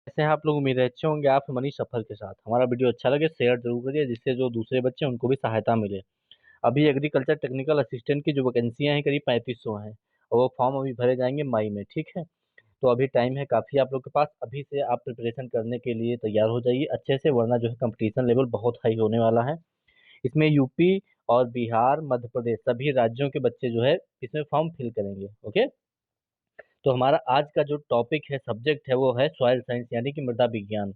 ऐसे हैं आप लोग, उम्मीद है अच्छे होंगे। आप मनीष सफर के साथ। हमारा वीडियो अच्छा लगे शेयर जरूर करिए, जिससे जो दूसरे बच्चे हैं उनको भी सहायता मिले। अभी एग्रीकल्चर टेक्निकल असिस्टेंट की जो वैकेंसियां हैं करीब 3500 हैं, और वो फॉर्म अभी भरे जाएंगे मई में। ठीक है, तो अभी टाइम है काफ़ी आप लोग के पास। अभी से आप प्रिपरेशन करने के लिए तैयार हो जाइए अच्छे से, वरना जो है कंपटीशन लेवल बहुत हाई होने वाला है। इसमें यूपी और बिहार, मध्य प्रदेश सभी राज्यों के बच्चे जो है इसमें फॉर्म फिल करेंगे। ओके, तो हमारा आज का जो टॉपिक है, सब्जेक्ट है, वो है सॉइल साइंस यानी कि मृदा विज्ञान।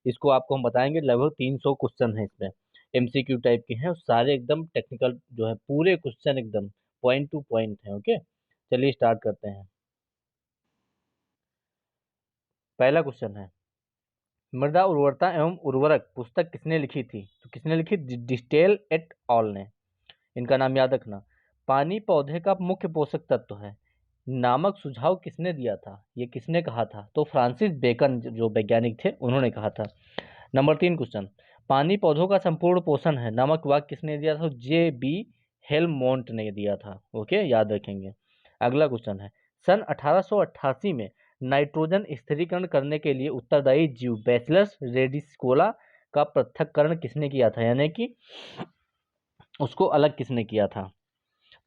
इसको आपको हम बताएंगे। लगभग 300 क्वेश्चन है इसमें, एमसीक्यू टाइप के हैं, और सारे एकदम टेक्निकल जो है, पूरे क्वेश्चन एकदम पॉइंट टू पॉइंट है। ओके, चलिए स्टार्ट करते हैं। पहला क्वेश्चन है, मृदा उर्वरता एवं उर्वरक पुस्तक किसने लिखी थी? तो किसने लिखी? डिस्टेल एट ऑल ने। इनका नाम याद रखना। पानी पौधे का मुख्य पोषक तत्व है नामक सुझाव किसने दिया था? ये किसने कहा था? तो फ्रांसिस बेकन जो वैज्ञानिक थे उन्होंने कहा था। नंबर 3 क्वेश्चन, पानी पौधों का संपूर्ण पोषण है नामक वाक्य किसने दिया था? जे बी हेलमोंट ने दिया था। ओके, याद रखेंगे। अगला क्वेश्चन है, सन 1888 में नाइट्रोजन स्थिरीकरण करने के लिए उत्तरदायी जीव बैसिलस रेडिस्कोला का पृथक्करण किसने किया था, यानी कि उसको अलग किसने किया था?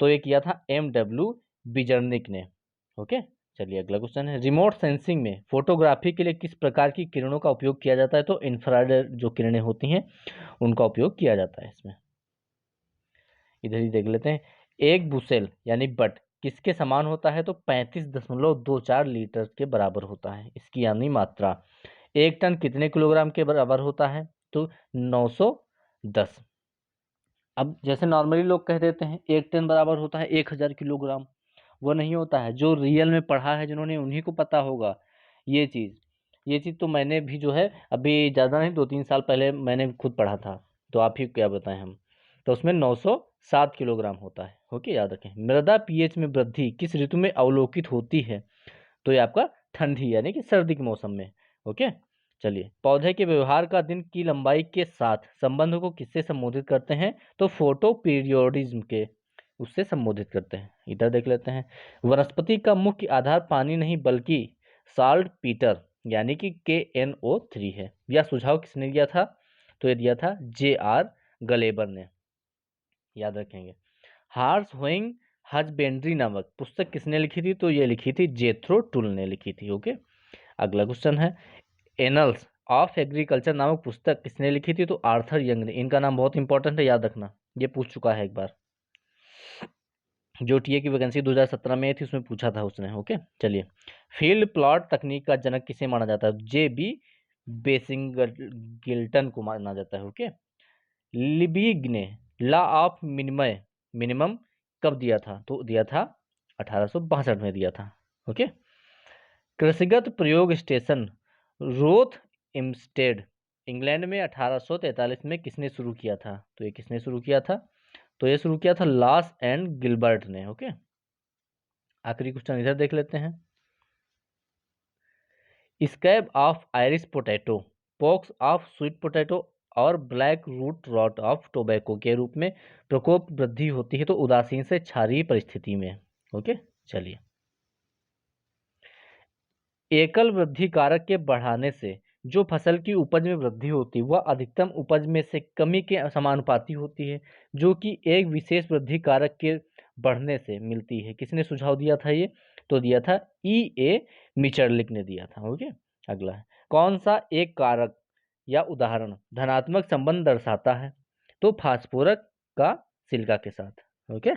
तो ये किया था M.W. बिजर्निक ने। ओके, चलिए अगला क्वेश्चन है, रिमोट सेंसिंग में फोटोग्राफी के लिए किस प्रकार की किरणों का उपयोग किया जाता है? तो इंफ्रारेड जो किरणें होती हैं उनका उपयोग किया जाता है इसमें। इधर ही देख लेते हैं, एक बुशेल यानी बट किसके समान होता है? तो 35.24 लीटर के बराबर होता है इसकी यानी मात्रा। एक टन कितने किलोग्राम के बराबर होता है? तो 910। अब जैसे नॉर्मली लोग कह देते हैं एक टन बराबर होता है 1000 किलोग्राम, वो नहीं होता है। जो रियल में पढ़ा है जिन्होंने, उन्हीं को पता होगा ये चीज़। ये चीज़ तो मैंने भी जो है अभी ज़्यादा नहीं, 2-3 साल पहले मैंने खुद पढ़ा था, तो आप ही क्या बताएं हम। तो उसमें 907 किलोग्राम होता है। ओके, याद रखें। मृदा पीएच में वृद्धि किस ऋतु में अवलोकित होती है? तो ये आपका ठंडी यानी कि सर्दी के मौसम में। ओके, चलिए, पौधे के व्यवहार का दिन की लंबाई के साथ संबंध को किससे संबोधित करते हैं? तो फोटो पीरियोडिज्म के उससे संबोधित करते हैं। इधर देख लेते हैं, वनस्पति का मुख्य आधार पानी नहीं बल्कि साल्ट पीटर यानी कि KNO3 है। यह सुझाव किसने दिया था? तो ये दिया था JR गलेबर ने। याद रखेंगे। हार्स होइंग हजबेंड्री नामक पुस्तक किसने लिखी थी? तो ये लिखी थी जेथ्रो टुल ने लिखी थी। ओके, अगला क्वेश्चन है, एनल्स ऑफ एग्रीकल्चर नामक पुस्तक किसने लिखी थी? तो आर्थर यंग ने। इनका नाम बहुत इंपॉर्टेंट है, याद रखना, ये पूछ चुका है एक बार। जो टीए की वैकेंसी 2017 में थी उसमें पूछा था उसने। ओके, चलिए, फील्ड प्लॉट तकनीक का जनक किसे माना जाता है? JB बेसिंगटन को माना जाता है। ओके, लिबिग ने लॉ ऑफ मिनिमम कब दिया था? तो दिया था 1862 में दिया था। ओके, कृषिगत प्रयोग स्टेशन रोथ इम्स्टेड इंग्लैंड में 1843 में किसने शुरू किया था? तो ये किसने शुरू किया था? तो ये शुरू किया था लॉस एंड गिलबर्ट ने। ओके, आखिरी क्वेश्चन इधर देख लेते हैं, scab of Irish potato, pox of sweet potato और black root rot of tobacco के रूप में प्रकोप वृद्धि होती है तो उदासीन से क्षारीय परिस्थिति में। ओके, चलिए, एकल वृद्धि कारक के बढ़ाने से जो फसल की उपज में वृद्धि होती है वह अधिकतम उपज में से कमी के समानुपाती होती है, जो कि एक विशेष वृद्धि कारक के बढ़ने से मिलती है। किसने सुझाव दिया था ये? तो दिया था E.A. मिचर्लिक ने दिया था। ओके, अगला है, कौन सा एक कारक या उदाहरण धनात्मक संबंध दर्शाता है? तो फास्फोरस का सिलिका के साथ। ओके,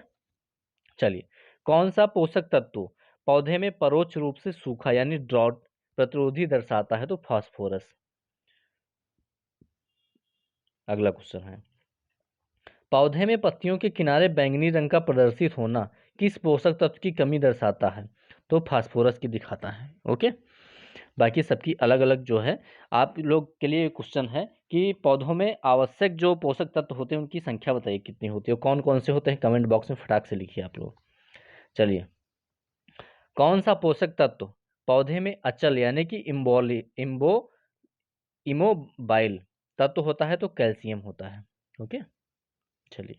चलिए, कौन सा पोषक तत्व पौधे में परोक्ष रूप से सूखा यानी ड्रॉट प्रतिरोधी दर्शाता है? तो फास्फोरस। अगला क्वेश्चन है, पौधे में पत्तियों के किनारे बैंगनी रंग का प्रदर्शित होना किस पोषक तत्व की कमी दर्शाता है? तो फास्फोरस की दिखाता है। ओके, बाकी सबकी अलग अलग जो है। आप लोग के लिए क्वेश्चन है कि पौधों में आवश्यक जो पोषक तत्व होते हैं उनकी संख्या बताइए कितनी होती है, कौन कौन से होते हैं? कमेंट बॉक्स में फटाक से लिखिए आप लोग। चलिए, कौन सा पोषक तत्व पौधे में अचल यानी कि इमोबाइल तत्व होता है? तो कैल्शियम होता है। ओके, चलिए,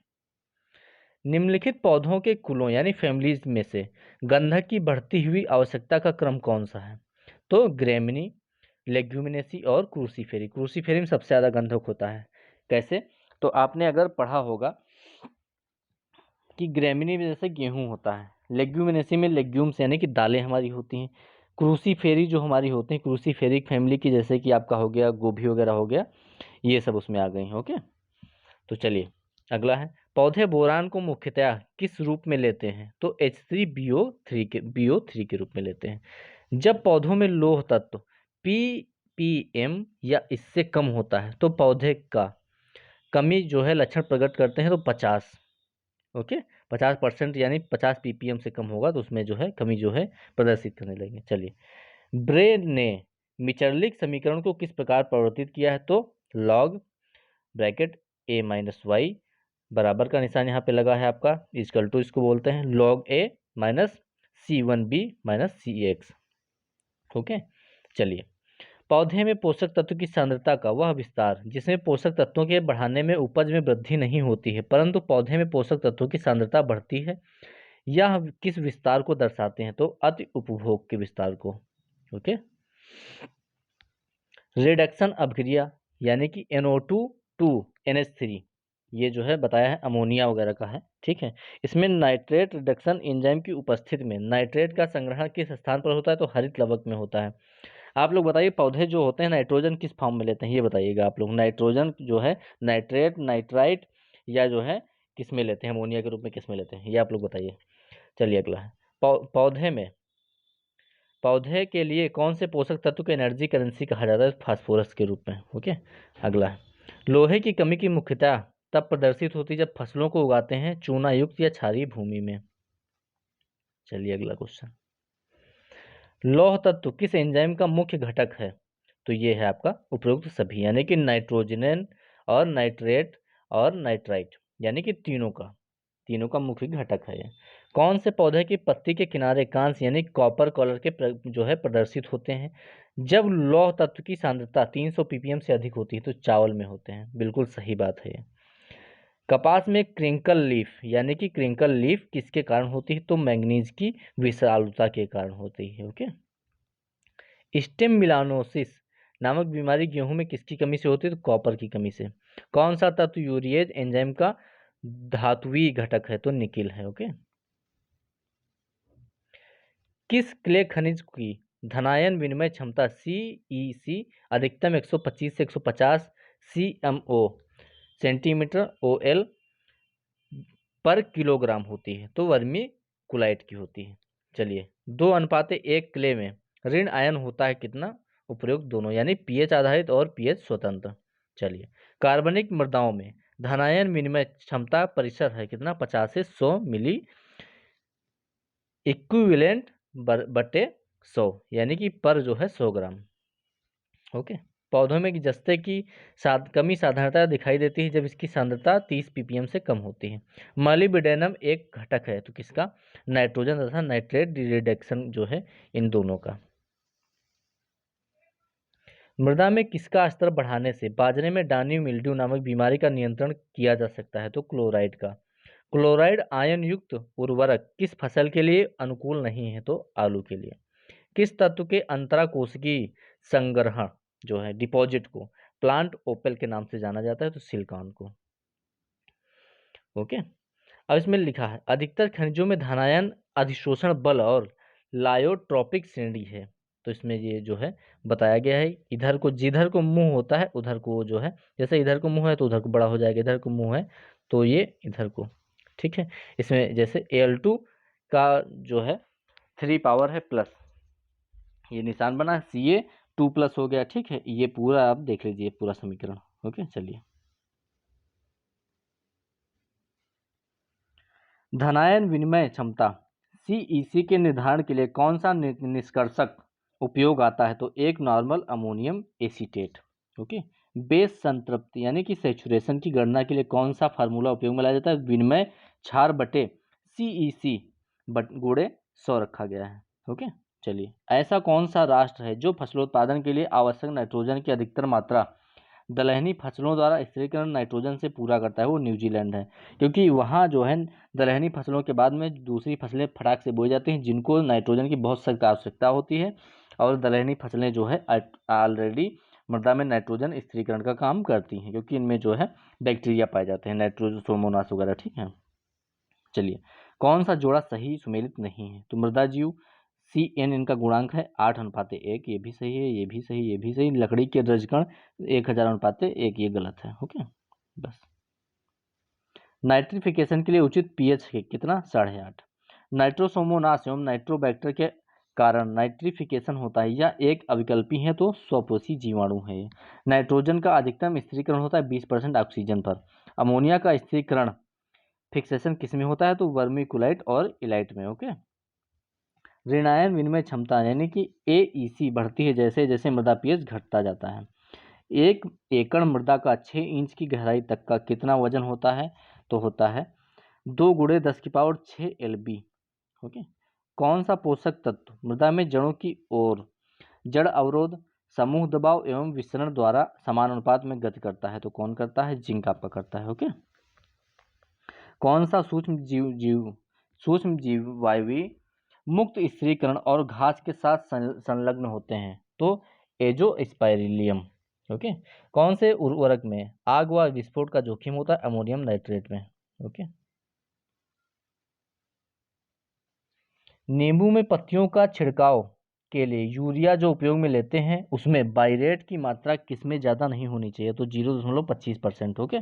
निम्नलिखित पौधों के कुलों यानी फैमिलीज में से गंधक की बढ़ती हुई आवश्यकता का क्रम कौन सा है? तो ग्रेमिनी, लेग्यूमिनेसी और क्रूसीफेरी। क्रूसीफेरी में सबसे ज़्यादा गंधक होता है। कैसे? तो आपने अगर पढ़ा होगा कि ग्रेमिनी में जैसे गेहूं होता है, लेग्यूमिनेसी में लेग्यूम्स यानी कि दालें हमारी होती हैं, क्रूसीफेरी जो हमारी होती हैं क्रूसीफेरिक फैमिली की, जैसे कि आपका हो गया गोभी वगैरह हो गया, ये सब उसमें आ गई हैं। ओके, तो चलिए अगला है, पौधे बोरान को मुख्यतया किस रूप में लेते हैं? तो H3BO3 के रूप में लेते हैं। जब पौधों में लौह तत्व ppm या इससे कम होता है तो पौधे का कमी जो है लक्षण प्रकट करते हैं। तो 50, ओके, 50% यानी 50 ppm से कम होगा तो उसमें जो है कमी जो है प्रदर्शित करने लगेंगे। चलिए, ब्रे ने मिचर्लिक समीकरण को किस प्रकार परिवर्तित किया है? तो log bracket a minus y बराबर का निशान यहाँ पे लगा है आपका, इक्वल टू इसको बोलते हैं log a minus C1b minus CX। Okay, चलिए, पौधे में पोषक तत्व की सांद्रता का वह विस्तार जिसमें पोषक तत्वों के बढ़ाने में उपज में वृद्धि नहीं होती है परंतु पौधे में पोषक तत्वों की सांद्रता बढ़ती है, यह किस विस्तार को दर्शाते हैं? तो अति उपभोग के विस्तार को। ओके, रिडक्शन अभिक्रिया यानी कि NO2 टू NH3, ये जो है बताया है अमोनिया वगैरह का है। ठीक है, इसमें नाइट्रेट रिडक्शन एंजाइम की उपस्थिति में नाइट्रेट का संग्रहण किस स्थान पर होता है? तो हरित लवक में होता है। आप लोग बताइए, पौधे जो होते हैं नाइट्रोजन किस फॉर्म में लेते हैं, ये बताइएगा आप लोग। नाइट्रोजन जो है नाइट्रेट, नाइट्राइट या जो है किस में लेते हैं, अमोनिया के रूप में किस में लेते हैं, ये आप लोग बताइए। चलिए अगला है, पौधे के लिए कौन से पोषक तत्व को एनर्जी करेंसी कहा जाता है? फास्फोरस के रूप में। ओके, अगला है, लोहे की कमी की मुख्यतः तब प्रदर्शित होती है जब फसलों को उगाते हैं चूना युक्त या क्षारीय भूमि में। चलिए अगला क्वेश्चन, लौह तत्व किस एंजाइम का मुख्य घटक है? तो ये है आपका उपरोक्त सभी, यानी कि नाइट्रोजन और नाइट्रेट और नाइट्राइट, यानी कि तीनों का मुख्य घटक है ये। कौन से पौधे की पत्ती के किनारे कांस्य यानी कॉपर कलर के जो है प्रदर्शित होते हैं? जब लौह तत्व की सांद्रता 300 ppm से अधिक होती है तो चावल में होते हैं। बिल्कुल सही बात है ये। कपास में क्रिंकल लीफ यानी कि क्रिंकल लीफ किसके कारण होती है? तो मैंगनीज की विषालुता के कारण होती है। ओके, स्टेम मिलानोसिस नामक बीमारी गेहूं में किसकी कमी से होती है? तो कॉपर की कमी से। कौन सा तत्व यूरिएज एंजाइम का धातुवी घटक है? तो निकिल है। ओके, किस क्ले खनिज की धनायन विनिमय क्षमता CEC अधिकतम 125 से 150 CMO सेंटीमीटर OL पर किलोग्राम होती है? तो वर्मी कुलाइट की होती है। चलिए, 2:1 क्ले में ऋण आयन होता है कितना? उपरोक्त दोनों, यानी pH आधारित और pH स्वतंत्र। चलिए, कार्बनिक मृदाओं में धनायन विनिमय क्षमता परिसर है कितना? 50 से 100 मिली इक्विवेलेंट बटे 100, यानी कि पर जो है 100 ग्राम। ओके, पौधों में जस्ते की कमी साधारणतः दिखाई देती है जब इसकी सांद्रता 30 ppm से कम होती है। मॉलिब्डेनम एक घटक है तो किसका? नाइट्रोजन तथा नाइट्रेट रिडक्शन जो है इन दोनों का। मृदा में किसका स्तर बढ़ाने से बाजरे में डानी मिल्ड्यू नामक बीमारी का नियंत्रण किया जा सकता है? तो क्लोराइड का। क्लोराइड आयन युक्त उर्वरक किस फसल के लिए अनुकूल नहीं है? तो आलू के लिए। किस तत्व के अंतराकोशिकीय संग्रहण जो है डिपॉजिट को प्लांट ओपेल के नाम से जाना जाता है? तो सिलिकॉन को। ओके, अब इसमें लिखा है अधिकतर खनिजों में धनायन अधिशोषण बल और लायोट्रोपिक श्रेणी है। तो इसमें ये जो है बताया गया है, इधर को जिधर को मुंह होता है उधर को जो है, जैसे इधर को मुंह है तो उधर को बड़ा हो जाएगा, इधर को मुंह है तो ये इधर को। ठीक है, इसमें जैसे Al2 का जो है 3 पावर है प्लस, ये निशान बना Ca2+ हो गया। ठीक है, ये पूरा आप देख लीजिए पूरा समीकरण। ओके, चलिए, धनायन विनिमय क्षमता CEC के निर्धारण के लिए कौन सा निष्कर्षक उपयोग आता है? तो एक normal ammonium acetate. Okay, base संतृप्ति यानी कि सैचुरेशन की गणना के लिए कौन सा फार्मूला उपयोग में लाया जाता है? विनिमय क्षार बटे CEC गुणे 100 रखा गया है। ओके, चलिए, ऐसा कौन सा राष्ट्र है जो फसलोत्पादन के लिए आवश्यक नाइट्रोजन की अधिकतर मात्रा दलहनी फसलों द्वारा स्थिरीकरण नाइट्रोजन से पूरा करता है? वो न्यूजीलैंड है, क्योंकि वहाँ जो है दलहनी फसलों के बाद में दूसरी फसलें फटाक से बोई जाती हैं जिनको नाइट्रोजन की बहुत सख्त आवश्यकता होती है और दलहनी फसलें जो है ऑलरेडी मृदा में नाइट्रोजन स्थिरीकरण का काम करती हैं, क्योंकि इनमें जो है बैक्टीरिया पाए जाते हैं, नाइट्रोसोमोनास वगैरह, ठीक है। चलिए, कौन सा जोड़ा सही सुमेलित नहीं है? तो मृदा जीव CN इनका गुणांक है 8:1, ये भी सही है, ये भी सही, ये भी सही। लकड़ी के रजकण 1000:1, ये गलत है। ओके, बस। नाइट्रिफिकेशन के लिए उचित pH है कितना? 8.5। नाइट्रोसोमोनास एवं नाइट्रोबैक्टर के कारण नाइट्रिफिकेशन होता है, या एक अविकल्पी है तो स्वपोषी जीवाणु है। नाइट्रोजन का अधिकतम स्थिरीकरण होता है 20% ऑक्सीजन पर। अमोनिया का स्थिरीकरण फिक्सेशन किसमें होता है? तो वर्मिकुलाइट और इलाइट में। ओके, ऋणायन विनिमय क्षमता यानी कि AEC बढ़ती है जैसे जैसे मृदा pH घटता जाता है। 1 एकड़ मृदा का 6 इंच की गहराई तक का कितना वजन होता है? तो होता है 2 × 10⁶ LB। ओके, कौन सा पोषक तत्व मृदा में जड़ों की ओर जड़ अवरोध, समूह दबाव एवं विसरण द्वारा समान अनुपात में गति करता है? तो कौन करता है? जिंक आपका करता है। ओके, कौन सा सूक्ष्म जीवाणु मुक्त स्थिरीकरण और घास के साथ संलग्न होते हैं? तो एजोस्पाइरिलियम। ओके, कौन से उर्वरक में आग व विस्फोट का जोखिम होता है? अमोनियम नाइट्रेट में। ओके, नींबू में पत्तियों का छिड़काव के लिए यूरिया जो उपयोग में लेते हैं उसमें बाइरेट की मात्रा किसमें ज़्यादा नहीं होनी चाहिए? तो 0.25%। ओके,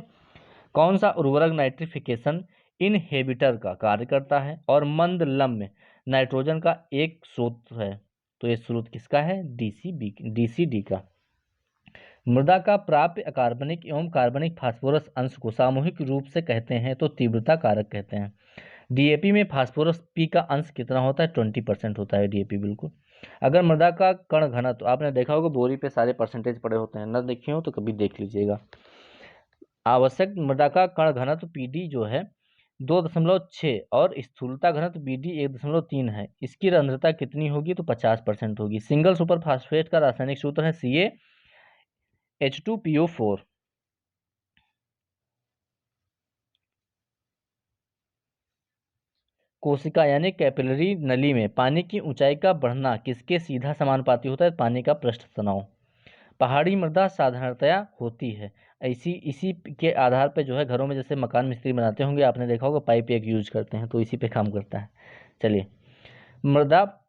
कौन सा उर्वरक नाइट्रिफिकेशन इनहिबिटर का कार्य करता है और मंद लम्ब नाइट्रोजन का एक स्रोत है? तो ये स्रोत किसका है? DCD का। मृदा का प्राप्य अकार्बनिक एवं कार्बनिक फास्फोरस अंश को सामूहिक रूप से कहते हैं तो तीव्रता कारक कहते हैं। DAP में फास्फोरस P का अंश कितना होता है? 20% होता है DAP, बिल्कुल। अगर मृदा का कण घनत्व, तो आपने देखा होगा बोरी पे सारे परसेंटेज पड़े होते हैं, न देखे हो तो कभी देख लीजिएगा। आवश्यक मृदा का कण घनत्व PD जो है 2.6 और स्थूलता घनत्व BD 1.3 है। इसकी रंध्रता कितनी होगी? तो 50% होगी। सिंगल सुपर फास्फेट का रासायनिक सूत्र है CaH2PO4। कोशिका यानी कैपिलरी नली में पानी की ऊंचाई का बढ़ना किसके सीधा समानुपाती होता है? पानी का पृष्ठ तनाव। पहाड़ी मृदा साधारणतया होती है इसी के आधार पे जो है घरों में जैसे मकान मिस्त्री बनाते होंगे, आपने देखा होगा पाइप एक यूज करते हैं, तो इसी पे काम करता है। चलिए,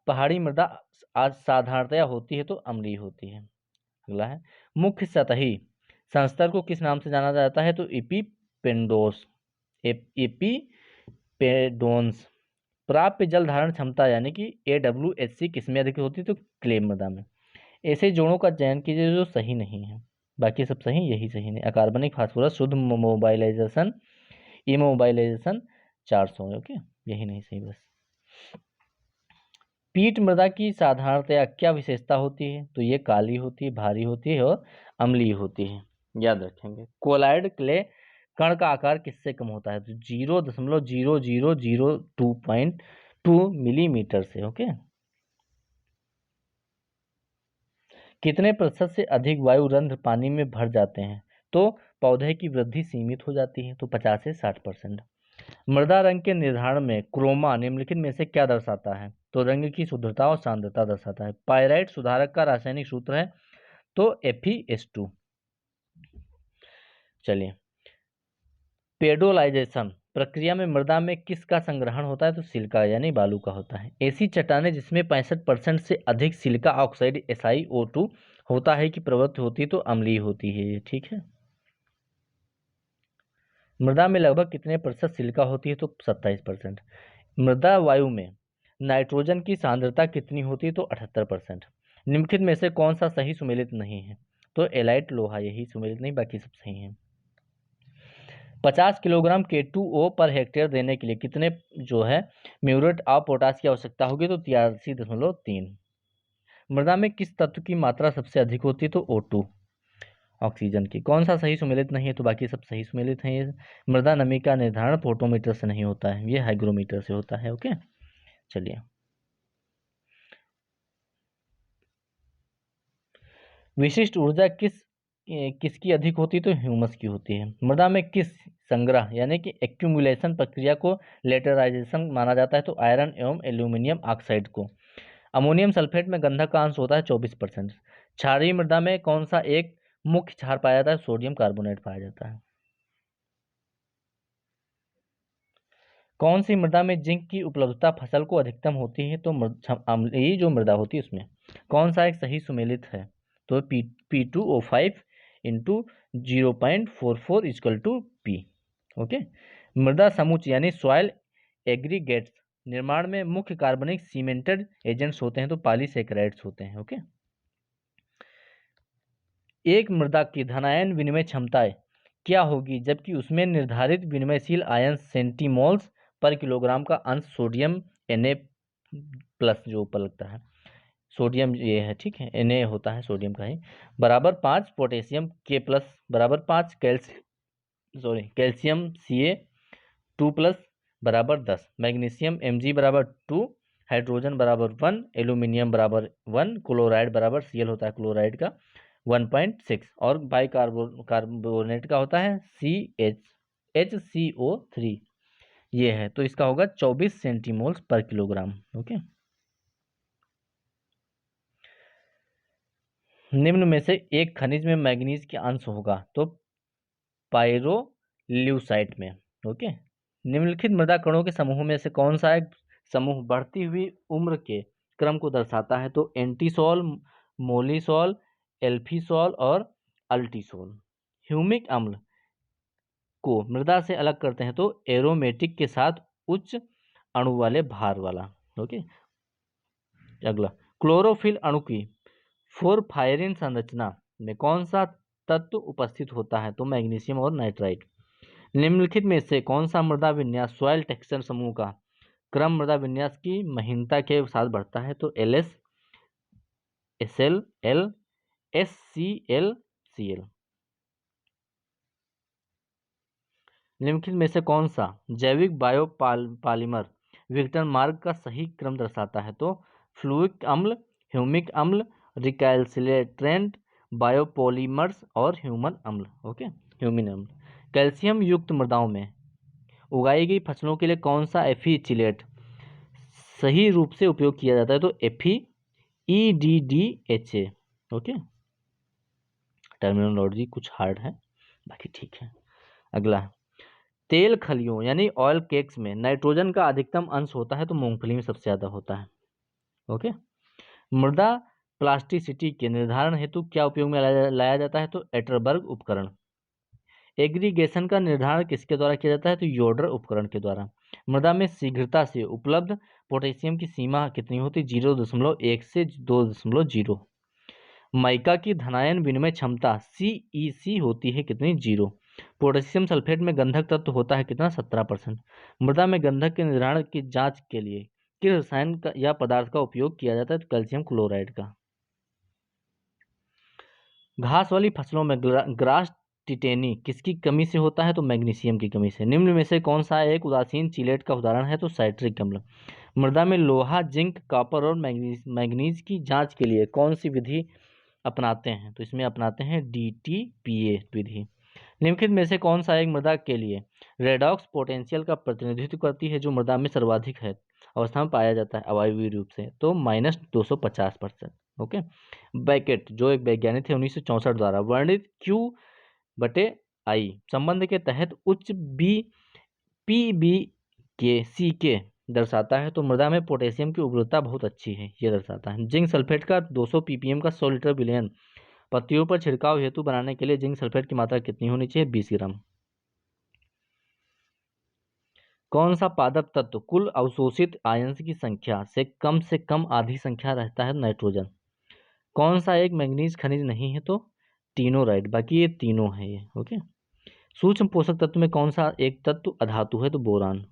पहाड़ी मृदा आज साधारणतया होती है तो अम्लीय होती है। अगला है, मुख्य सतही संस्तर को किस नाम से जाना जाता है? तो एपीपेडोन्स। प्राप्य जल धारण क्षमता यानी कि AWHC किसमें अधिक होती है? तो क्ले मृदा में। ऐसे जोड़ों का चयन कीजिए जो सही नहीं है, बाकी सब सही, यही सही नहीं। अकार्बनिक फास्फोरस शुद्ध मोबाइलाइजेशन इमोबाइलाइजेशन 400। ओके, यही नहीं सही बस। पीट मृदा की साधारणतया क्या विशेषता होती है? तो ये काली होती है, भारी होती है और अम्लीय होती है, याद रखेंगे। कोलाइड क्ले कण का आकार किससे कम होता है? तो 0.00022 मिलीमीटर से। ओके, कितने प्रतिशत से अधिक वायु रंध्र पानी में भर जाते हैं तो पौधे की वृद्धि सीमित हो जाती है? तो 50 से 60%। मृदा रंग के निर्धारण में क्रोमा निम्नलिखित में से क्या दर्शाता है? तो रंग की शुद्धता और सांद्रता दर्शाता है। पाइराइट सुधारक का रासायनिक सूत्र है तो FeS2। चलिए, पेडोलाइजेशन प्रक्रिया में मृदा में किसका संग्रहण होता है? तो सिलिका यानी बालू का होता है। ऐसी चट्टानें जिसमें 65% से अधिक सिलिका ऑक्साइड SiO2 होता है कि प्रवृत्त होती है तो अम्लीय होती है ये, ठीक है। मृदा में लगभग कितने प्रतिशत सिलिका होती है? तो 27%। मृदा वायु में नाइट्रोजन की सांद्रता कितनी होती है? तो 78%। निम्नलिखित में से कौन सा सही सुमेलित नहीं है? तो एलाइट लोहा, यही सुमेलित नहीं, बाकी सब सही है। 50 किलोग्राम K2O पर हेक्टेयर देने के लिए कितने जो है म्यूरेट ऑफ पोटाश की आवश्यकता होगी? तो 83.3। मृदा में किस तत्व की मात्रा सबसे अधिक होती है? तो O2 ऑक्सीजन की। कौन सा सही सुमेलित नहीं है? तो बाकी सब सही सुमेलित हैं। ये मृदा नमी का निर्धारण फोटोमीटर से नहीं होता है, ये हाइग्रोमीटर से होता है। ओके, चलिए, विशिष्ट ऊर्जा किसकी अधिक होती है? तो ह्यूमस की होती है। मृदा में किस संग्रह यानी कि एक्यूमुलेशन प्रक्रिया को लेटराइजेशन माना जाता है? तो आयरन एवं एल्यूमिनियम ऑक्साइड को। अमोनियम सल्फेट में गंधक का अंश होता है 24%। क्षारीय मृदा में कौन सा एक मुख्य क्षार पाया जाता है? सोडियम कार्बोनेट पाया जाता है। कौन सी मृदा में जिंक की उपलब्धता फसल को अधिकतम होती है? तो अम्लीय जो मृदा होती है उसमें। कौन सा एक सही सुमेलित है? तो P2O5 into 0.44 equal to P। Okay. मृदा समुच्चय यानी सॉइल एग्रीगेट्स निर्माण में मुख्य कार्बनिक सीमेंटेड एजेंट्स होते हैं तो पॉलीसेकेराइड्स होते हैं। ओके। एक मृदा की धनायन विनिमय क्षमता क्या होगी जबकि उसमें निर्धारित विनिमयशील आयन सेंटीमोल्स पर किलोग्राम का अंश सोडियम Na+ जो ऊपर लगता है सोडियम ये है, ठीक है, Na होता है सोडियम का ही, बराबर 5 पोटेशियम K+ बराबर 5 कैल्शियम Ca2+ बराबर 10 मैग्नीशियम Mg बराबर 2 हाइड्रोजन बराबर 1 एल्यूमिनियम बराबर 1 क्लोराइड बराबर Cl होता है क्लोराइड का 1.6 और कार्बोनेट का होता है HCO3 ये है। तो इसका होगा 24 सेंटीमोल्स पर किलोग्राम। ओके। निम्न में से एक खनिज में मैग्नीज के अंश होगा तो पायरोल्यूसाइट में। ओके। निम्नलिखित मृदा कणों के समूह में से कौन सा एक समूह बढ़ती हुई उम्र के क्रम को दर्शाता है? तो एंटीसोल, मोलिसोल, एल्फीसोल और अल्टीसोल। ह्यूमिक अम्ल को मृदा से अलग करते हैं तो एरोमेटिक के साथ उच्च अणु वाले भार वाला। ओके। अगला, क्लोरोफिल अणु की फोरफायरिन संरचना में कौन सा तत्व उपस्थित होता है? तो मैग्नीशियम और नाइट्राइट। निम्नलिखित में से कौन सा मृदा विन्यास सॉइल टेक्सचर समूह का क्रम मृदा विन्यास की महीनता के साथ बढ़ता है? तो LS, SL, L, SCl, Cl। निम्नलिखित में से कौन सा जैविक बायोपॉलिमर विघटन मार्ग का सही क्रम दर्शाता है? तो फ्लूइक अम्ल, ह्यूमिक अम्ल, रिकैल्सिलेट्रेंट बायोपॉलिमर्स और ह्यूमन अम्ल। ओके, ह्यूमिन अम्ल। कैल्शियम युक्त मृदाओं में उगाई गई फसलों के लिए कौन सा एफिचिलेट सही रूप से उपयोग किया जाता है? तो EDDHA। ओके, टर्मिनोलॉजी कुछ हार्ड है, बाकी ठीक है। अगला, तेल खलियों यानी ऑयल केक्स में नाइट्रोजन का अधिकतम अंश होता है तो मूंगफली में सबसे ज्यादा होता है। ओके। मृदा प्लास्टिसिटी के निर्धारण हेतु क्या उपयोग में लाया जाता है? तो एटरबर्ग उपकरण। एग्रीगेशन का निर्धारण किसके द्वारा किया जाता है? तो योडर उपकरण के द्वारा। मृदा में शीघ्रता से उपलब्ध पोटेशियम की सीमा कितनी होती है? 0.1 से 2.0। माइका की धनायन विनिमय क्षमता CEC होती है कितनी? 0। पोटेशियम सल्फेट में गंधक तत्व होता है कितना? 17%। मृदा में गंधक के निर्धारण की जांच के लिए किस रसायन का या पदार्थ का उपयोग किया जाता है? तो कैल्शियम क्लोराइड का। घास वाली फसलों में ग्रास टिटेनी किसकी कमी से होता है? तो मैग्नीशियम की कमी से। निम्न में से कौन सा एक उदासीन चिलेट का उदाहरण है? तो साइट्रिक अम्ल। मृदा में लोहा, जिंक, कॉपर और मैग्नीज की जांच के लिए कौन सी विधि अपनाते हैं? तो इसमें अपनाते हैं DTPA विधि। निम्नलिखित में से कौन सा एक मृदा के लिए रेडॉक्स पोटेंशियल का प्रतिनिधित्व करती है जो मृदा में सर्वाधिक है अवस्था में पाया जाता है अवायवीय रूप से? तो -250%। ओके। बैकेट जो एक वैज्ञानिक थे 1964 द्वारा वर्णित Q/I संबंध के तहत उच्च PbCK दर्शाता है तो मृदा में पोटेशियम की उर्वरता बहुत अच्छी है ये दर्शाता है। जिंक सल्फेट का 200 ppm का 100 लीटर विलयन पत्तियों पर छिड़काव हेतु बनाने के लिए जिंक सल्फेट की मात्रा कितनी होनी चाहिए? 20 ग्राम। कौन सा पादप तत्व कुल अवशोषित आयंस की संख्या से कम आधी संख्या रहता है? नाइट्रोजन। कौन सा एक मैंगनीज खनिज नहीं है? तो टिनोराइड। बाकी ये तीनों है ये। ओके। सूक्ष्म पोषक तत्व में कौन सा एक तत्व अधातु है? तो बोरान।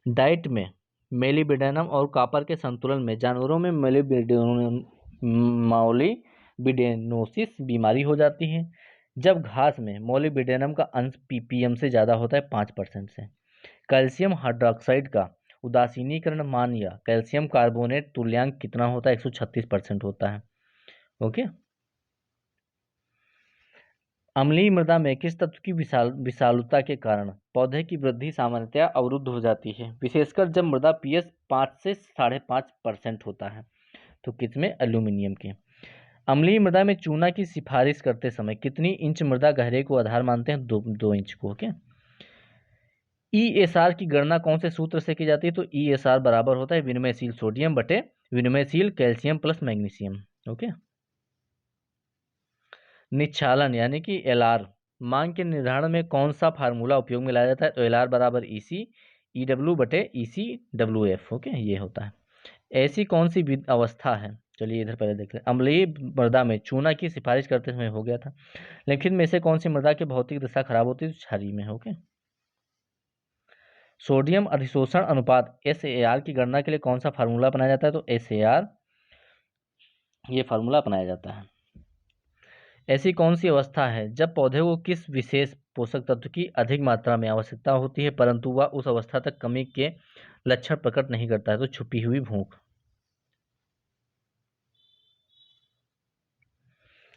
डाइट में मेलिबेडेनम और कॉपर के संतुलन में जानवरों में मोलिबिडेनोसिस बीमारी हो जाती है जब घास में मोलिबिडेनम का अंश ppm से ज़्यादा होता है 5% से। कैल्शियम हाइड्रोक्साइड का उदासीनीकरण मान या कैल्शियम कार्बोनेट तुल्यांक कितना होता है? 136% होता है। ओके। अम्लीय मृदा में किस तत्व की विषालुता के कारण पौधे की वृद्धि सामान्यतया अवरुद्ध हो जाती है, विशेषकर जब मृदा pH 5 से 5.5% होता है। तो किसमें? एल्यूमिनियम के। अम्लीय मृदा में चूना की सिफारिश करते समय कितनी इंच मृदा गहरे को आधार मानते हैं? 2 इंच को। ओके। ESR की गणना कौन से सूत्र से की जाती है? तो ESR बराबर होता है विनिमयशील सोडियम बटे विनिमयशील कैल्शियम प्लस मैग्नीशियम। ओके। निच्छालन यानी कि LR मांग के निर्धारण में कौन सा फार्मूला उपयोग में लाया जाता है? तो LR बराबर EC EW बटे ECWF। ओके, ये होता है। ऐसी कौन सी अवस्था है? चलिए इधर पहले देखते हैं। अम्लीय मृदा में चूना की सिफारिश करते समय हो गया था। लेकिन में से कौन सी मृदा की भौतिक दशा खराब होती है? तो क्षारीय में। ओके। सोडियम अधिशोषण अनुपात SAR की गणना के लिए कौन सा फार्मूला अपनाया जाता है? तो SAR ये फार्मूला अपनाया जाता है। ऐसी कौन सी अवस्था है जब पौधे को किस विशेष पोषक तत्व की अधिक मात्रा में आवश्यकता होती है परंतु वह उस अवस्था तक कमी के लक्षण प्रकट नहीं करता है? तो छुपी हुई भूख।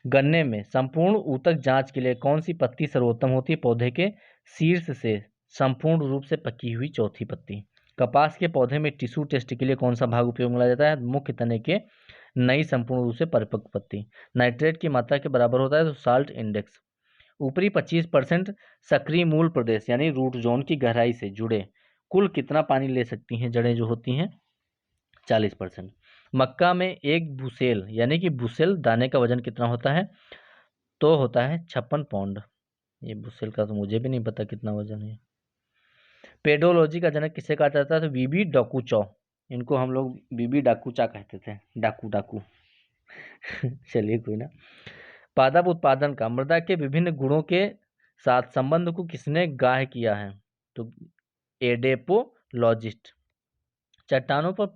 गन्ने में संपूर्ण ऊतक जांच के लिए कौन सी पत्ती सर्वोत्तम होती है? पौधे के शीर्ष से संपूर्ण रूप से पकी हुई चौथी पत्ती। कपास के पौधे में टिश्यू टेस्ट के लिए कौन सा भाग उपयोग में लाया जाता है? मुख्य तने के नई संपूर्ण रूप से परिपक्व पत्ती। नाइट्रेट की मात्रा के बराबर होता है तो साल्ट इंडेक्स। ऊपरी 25% सक्रिय मूल प्रदेश यानी रूट जोन की गहराई से जुड़े कुल कितना पानी ले सकती हैं जड़ें जो होती हैं? 40%। मक्का में एक बुसेल यानी कि बुसेल दाने का वजन कितना होता है? तो होता है 56 पाउंड। ये बुसेल का तो मुझे भी नहीं पता कितना वजन है। पेडोलॉजी का जनक किसे कहा जाता है? तो बीबी डाकूचौ। इनको हम लोग बीबी डाकूचा कहते थे, डाकू चलिए कोई ना। पादप उत्पादन का मृदा के विभिन्न गुणों के साथ संबंध को किसने गाढ़ किया है? तो एडेपोलॉजिस्ट। चट्टानों पर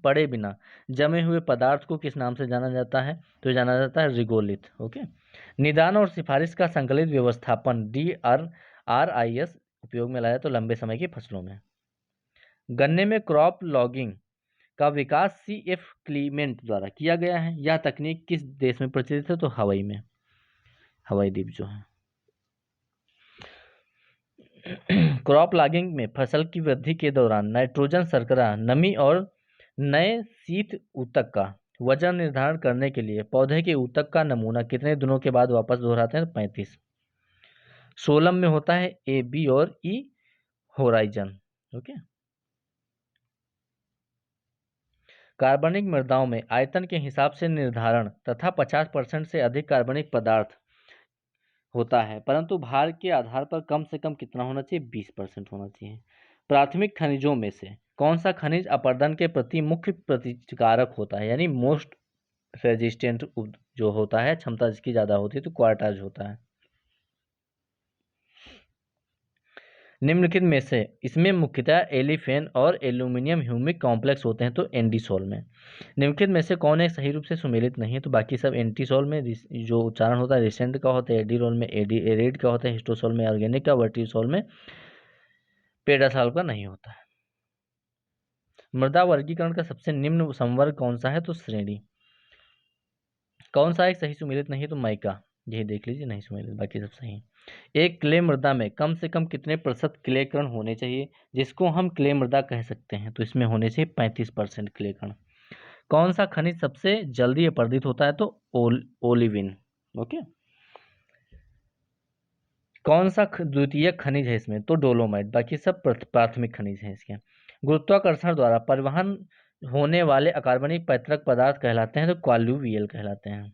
पड़े बिना जमे हुए पदार्थ को किस नाम से जाना जाता है? तो जाना जाता है रिगोलिथ। ओके। निदान और सिफारिश का संकलित व्यवस्थापन DRIS उपयोग में लाया तो लंबे समय की फसलों में। गन्ने में क्रॉप लॉगिंग का विकास CF क्लीमेंट द्वारा किया गया है। यह तकनीक किस देश में प्रचलित है? तो हवाई में, हवाई द्वीप जो है। क्रॉप लॉगिंग में फसल की वृद्धि के दौरान नाइट्रोजन शर्करा नमी और नए शीत ऊतक का वजन निर्धारण करने के लिए पौधे के ऊतक का नमूना कितने दिनों के बाद वापस दोहराते हैं? 35। सोलम में होता है A, B और E होराइजन। ओके। कार्बनिक मृदाओं में आयतन के हिसाब से निर्धारण तथा 50% से अधिक कार्बनिक पदार्थ होता है परंतु भार के आधार पर कम से कम कितना होना चाहिए? 20% होना चाहिए। प्राथमिक खनिजों में से कौन सा खनिज अपरदन के प्रति मुख्य प्रतिकारक होता है यानी मोस्ट रेजिस्टेंट जो होता है, क्षमता जिसकी ज्यादा होती है? तो क्वार्टाज होता है। निम्नलिखित में से इसमें मुख्यतः एलिफेन और एल्यूमिनियम ह्यूमिक कॉम्प्लेक्स होते हैं तो एंडीसोल में। निम्नलिखित में से कौन एक सही रूप से सुमेलित नहीं है? तो बाकी सब एंटीसोल में जो उच्चारण होता है रिसेंट का होता है, एडीरोल में एरेड का होता है, हिस्टोसोल में ऑर्गेनिक का, वर्टिसोल में पेडासोल का नहीं होता है। मृदा वर्गीकरण का सबसे निम्न संवर्ग कौन सा है? तो श्रेणी। कौन सा एक सही सुमेलित नहीं है? तो माइका। यही देख लीजिए, नहीं सुमेलित, बाकी सब सही है। एक क्ले मृदा में कम से कम कितने प्रतिशत क्लेकण होने चाहिए जिसको हम क्ले मृदा कह सकते हैं? तो इसमें होने चाहिए 35% क्लेकण। कौन सा खनिज सबसे जल्दी अपरदित होता है? तो ओलिविन। ओके। कौन सा द्वितीय खनिज है इसमें? तो डोलोमाइट। बाकी सब प्राथमिक खनिज है इसके। गुरुत्वाकर्षण द्वारा परिवहन होने वाले अकार्बनिक पैतृक पदार्थ कहलाते हैं तो कॉल्यूवियल कहलाते हैं।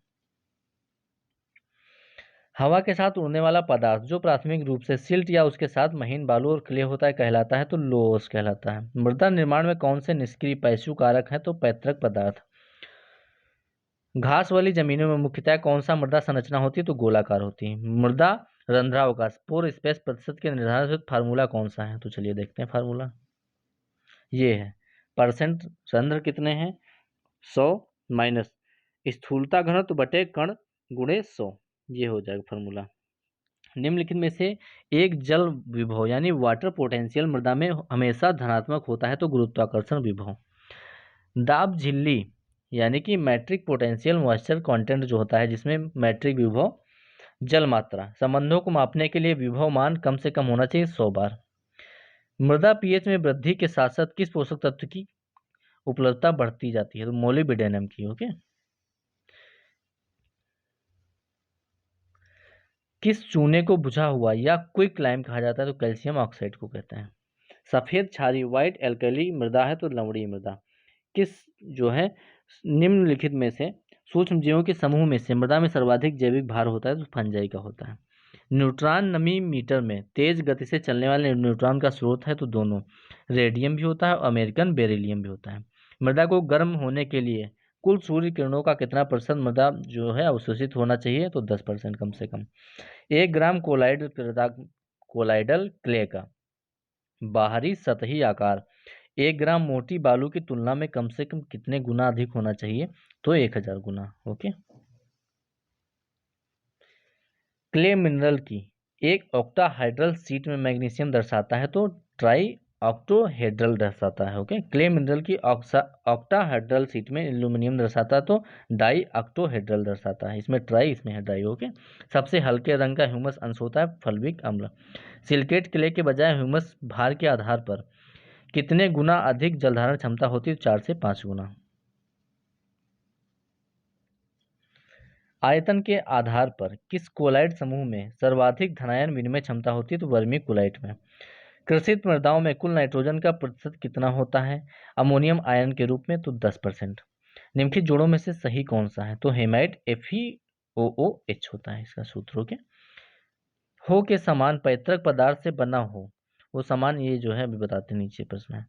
हवा के साथ उड़ने वाला पदार्थ जो प्राथमिक रूप से सिल्ट या उसके साथ महीन बालू और क्ले होता है कहलाता है तो लोस कहलाता है। मृदा निर्माण में कौन से निष्क्रिय पैसू कारक है? तो पैतृक पदार्थ। घास वाली जमीनों में मुख्यतः कौन सा मृदा संरचना होती है? तो गोलाकार होती है। मृदा रंध्रावकाश पोर स्पेस प्रतिशत के निर्धारण से फार्मूला कौन सा है? तो चलिए देखते हैं फार्मूला। ये है परसेंट रंध्र कितने हैं? 100 माइनस स्थूलता घनत्व बटे कण गुणे 100। ये हो जाएगा फार्मूला। निम्नलिखित में से एक जल विभव यानी वाटर पोटेंशियल मृदा में हमेशा धनात्मक होता है तो गुरुत्वाकर्षण विभव। दाब झिल्ली यानी कि मैट्रिक पोटेंशियल मॉइस्चर कंटेंट जो होता है जिसमें मैट्रिक विभव जल मात्रा, संबंधों को मापने के लिए विभव मान कम से कम होना चाहिए 100 बार। मृदा पीएच में वृद्धि के साथ साथ किस पोषक तत्व की उपलब्धता बढ़ती जाती है? तो मोलिब्डेनम की। ओके। किस चूने को बुझा हुआ या क्विक लाइम कहा जाता है? तो कैल्शियम ऑक्साइड को कहते हैं। सफेद क्षारीय व्हाइट एल्कली मृदा है तो लवणीय मृदा। किस जो है निम्नलिखित में से सूक्ष्म जीवों के समूह में से मृदा में सर्वाधिक जैविक भार होता है? तो फंजाई का होता है। न्यूट्रॉन नमी मीटर में तेज गति से चलने वाले न्यूट्रॉन का स्रोत है? तो दोनों, रेडियम भी होता है और अमेरिकन बेरिलियम भी होता है। मृदा को गर्म होने के लिए कुल सूर्य किरणों का कितना प्रतिशत मृदा जो है अवशोषित होना चाहिए? तो 10% कम से कम। 1 ग्राम कोलाइडल क्ले का बाहरी सतही आकार 1 ग्राम मोटी बालू की तुलना में कम से कम कितने गुना अधिक होना चाहिए? तो 1000 गुना। ओके। क्ले मिनरल की एक ऑक्टाहाइड्रल सीट में मैग्नीशियम दर्शाता है तो ट्राई ऑक्टोहेड्रल दर्शाता है। ओके। क्ले मिनरल की ऑक्टाहाइड्रल सीट में एल्यूमिनियम दर्शाता है तो डाई ऑक्टोहेड्रल दर्शाता है। इसमें ट्राई, इसमें है डाई। ओके। सबसे हल्के रंग का ह्यूमस अंश होता है फल्विक अम्ल। सिलिकेट क्ले के बजाय ह्यूमस भार के आधार पर कितने गुना अधिक जलधारण क्षमता होती है? 4 से 5 गुना। आयतन के आधार पर किस कोलाइड समूह में सर्वाधिक धनायन विनिमय क्षमता होती है? तो वर्मी कोलाइट में। कृषित मृदाओं में कुल नाइट्रोजन का प्रतिशत कितना होता है अमोनियम आयन के रूप में? तो 10%। निम्नलिखित जोड़ों में से सही कौन सा है? तो हेमाइट FeOOH होता है इसका सूत्र। के हो के समान पैतृक पदार्थ से बना हो, वो समान ये जो है अभी बताते नीचे प्रश्न है।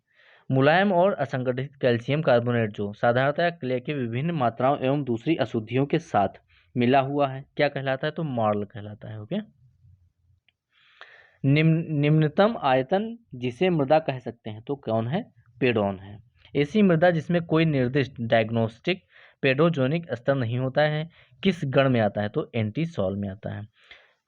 मुलायम और असंगठित कैल्शियम कार्बोनेट जो साधारणतः क्ले के विभिन्न मात्राओं एवं दूसरी अशुद्धियों के साथ मिला हुआ है क्या कहलाता है? तो मार्ल कहलाता है। ओके। निम्नतम आयतन जिसे मृदा कह सकते हैं तो कौन है? पेडोन है। ऐसी मृदा जिसमें कोई निर्दिष्ट डायग्नोस्टिक पेडोजोनिक स्तर नहीं होता है किस गण में आता है? तो एंटीसॉल में आता है।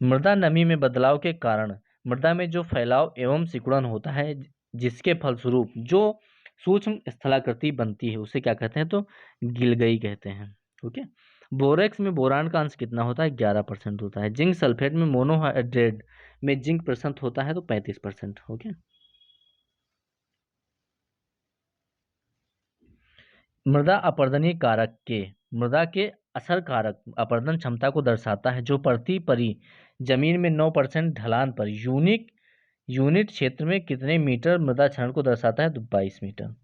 मृदा नमी में बदलाव के कारण मृदा में जो फैलाव एवं सिकुड़न होता है जिसके फलस्वरूप जो सूक्ष्म स्थलाकृति बनती है उसे क्या कहते हैं? तो गिलगई कहते हैं। ओके। बोरेक्स में बोरान का अंश कितना होता है? 11% होता है। जिंक सल्फेट में मोनोहाइड्रेट में जिंक % होता है तो 35%। ओके। मृदा अपरदनीय कारक के मृदा के असर कारक अपरदन क्षमता को दर्शाता है जो प्रति परी जमीन में 9% ढलान पर यूनिट क्षेत्र में कितने मीटर मृदा क्षरण को दर्शाता है? तो 22 मीटर।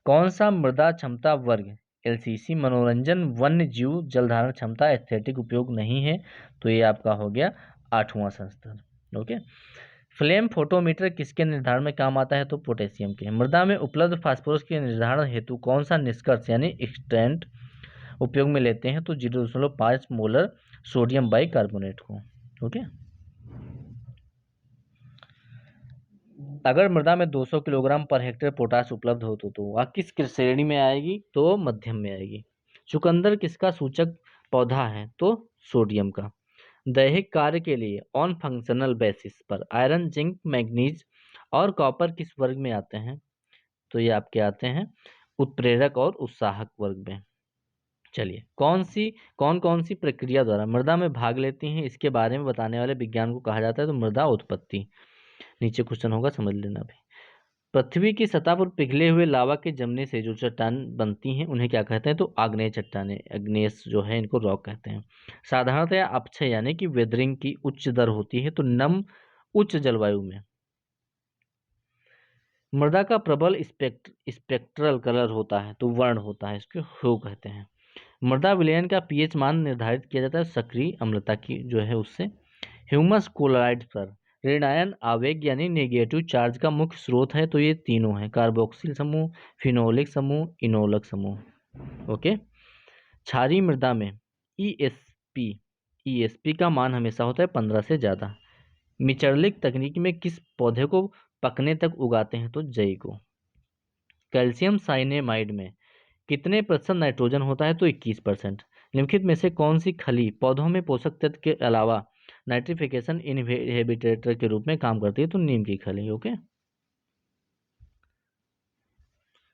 कौन सा मृदा क्षमता वर्ग LCC मनोरंजन वन्य जीव जलधारण क्षमता एस्थेटिक उपयोग नहीं है? तो ये आपका हो गया 8वां संस्तर। ओके। फ्लेम फोटोमीटर किसके निर्धारण में काम आता है? तो पोटेशियम के। मृदा में उपलब्ध फास्फोरस के निर्धारण हेतु कौन सा निष्कर्ष यानी एक्सटेंट उपयोग में लेते हैं? तो 0.5 मोलर सोडियम बाइकार्बोनेट को। ओके। अगर मृदा में 200 किलोग्राम पर हेक्टेयर पोटाश उपलब्ध हो तो वह किस श्रेणी में आएगी? तो मध्यम में आएगी। चुकंदर किसका सूचक पौधा है? तो सोडियम का। दैहिक कार्य के लिए ऑन फंक्शनल बेसिस पर आयरन जिंक मैग्नीज और कॉपर किस वर्ग में आते हैं? तो ये आपके आते हैं उत्प्रेरक और उत्साहक वर्ग में। चलिए, कौन कौन सी प्रक्रिया द्वारा मृदा में भाग लेती हैं इसके बारे में बताने वाले विज्ञान को कहा जाता है? तो मृदा उत्पत्ति। नीचे क्वेश्चन होगा, समझ लेना भी। पृथ्वी की सतह पर पिघले हुए लावा के जमने से जो चट्टान बनती हैं उन्हें क्या कहते हैं? तो आग्नेय चट्टानें, अग्नेयस जो है इनको रॉक कहते हैं। साधारणतया अपक्षय यानी कि वेदरिंग की उच्च दर होती है तो नम उच्च जलवायु में। मृदा का प्रबल स्पेक्ट्रल कलर होता है तो वर्ण होता है, इसको ह्यू कहते हैं। मृदा विलयन का पीएच मान निर्धारित किया जाता है सक्रिय अम्लता की जो है उससे। ह्यूमस क्लोराइड पर ऋणायन आवेग यानी नेगेटिव चार्ज का मुख्य स्रोत है तो ये तीनों हैं, कार्बोक्सिल समूह, फिनोलिक समूह, इनोलक समूह। ओके। क्षारीय मृदा में ईएसपी का मान हमेशा होता है 15 से ज़्यादा। मिचर्लिक तकनीक में किस पौधे को पकने तक उगाते हैं? तो जई को। कैल्शियम साइनेमाइड में कितने % नाइट्रोजन होता है? तो 21%। निम्नलिखित में से कौन सी खली पौधों में पोषक तत्व के अलावा नाइट्रिफिकेशन इनहिबिटर के रूप में काम करती है? तो नीम की खली। ओके।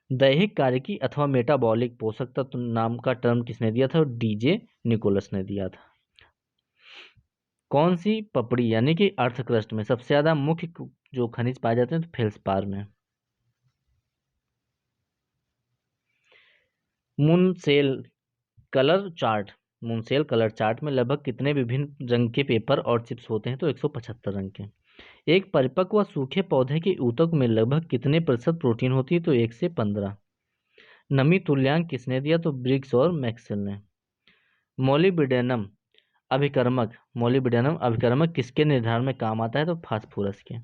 दैहिक कार्यकी अथवा मेटाबॉलिक पोषक तत्व नाम का टर्म किसने दिया था? डीजे निकोलस ने दिया था। कौन सी पपड़ी यानी कि अर्थ क्रस्ट में सबसे ज्यादा मुख्य जो खनिज पाए जाते हैं तो फेल्सपार में। मुनसेल कलर चार्ट में लगभग कितने विभिन्न रंग के पेपर और चिप्स होते हैं तो 175 रंग के। एक परिपक्व व सूखे पौधे के ऊतक में लगभग कितने प्रतिशत प्रोटीन होती है तो 1 से 15। नमी तुल्यांक किसने दिया तो ब्रिग्स और मैक्सवेल ने। मोलिब्डेनम अभिकर्मक किसके निर्धारण में काम आता है तो फास्फोरस के।